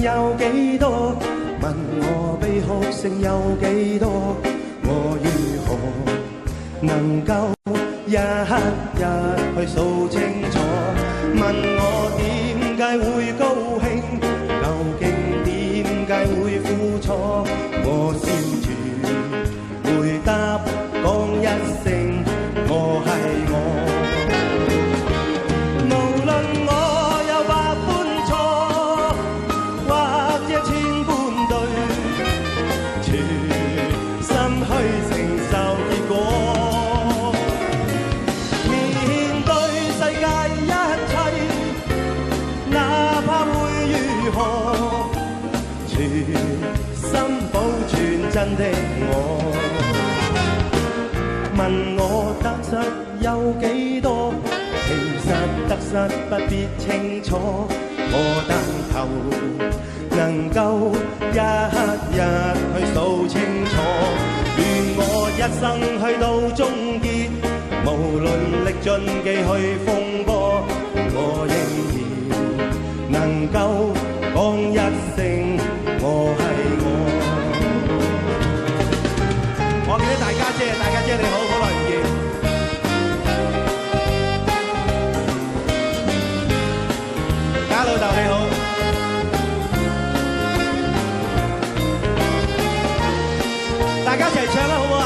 有幾多？問我悲哭聲有幾多？我如何能夠一刻一去數清楚？問我點解會高興？究竟點解會付錯？我笑住回答講一聲我係我。真的我問我得失有幾多？其實得失不必清楚，我但求能夠一刻一去數清楚。願我一生去到終結，無論歷盡幾去風波，我仍然能夠講一聲我係我。我見到大家姐，大家姐你好，好耐唔見。家老豆你好，大家一齊唱啦，好唔好啊？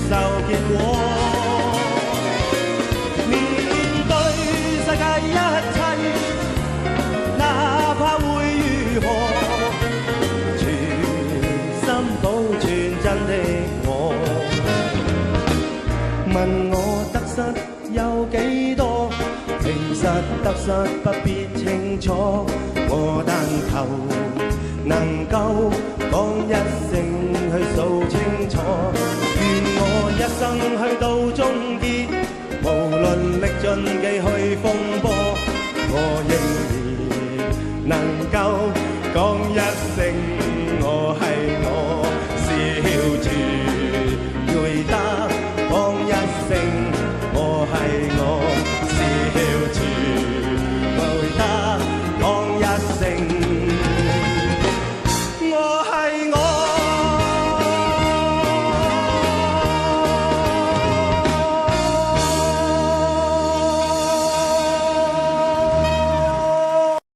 受結果，面對世界一切，哪怕會如何，全心保存真的我。問我得失有幾多？其實得失不必清楚，我但求能夠講一聲去數清楚。我一生去到終結，無論歷盡幾去風波，我仍然能夠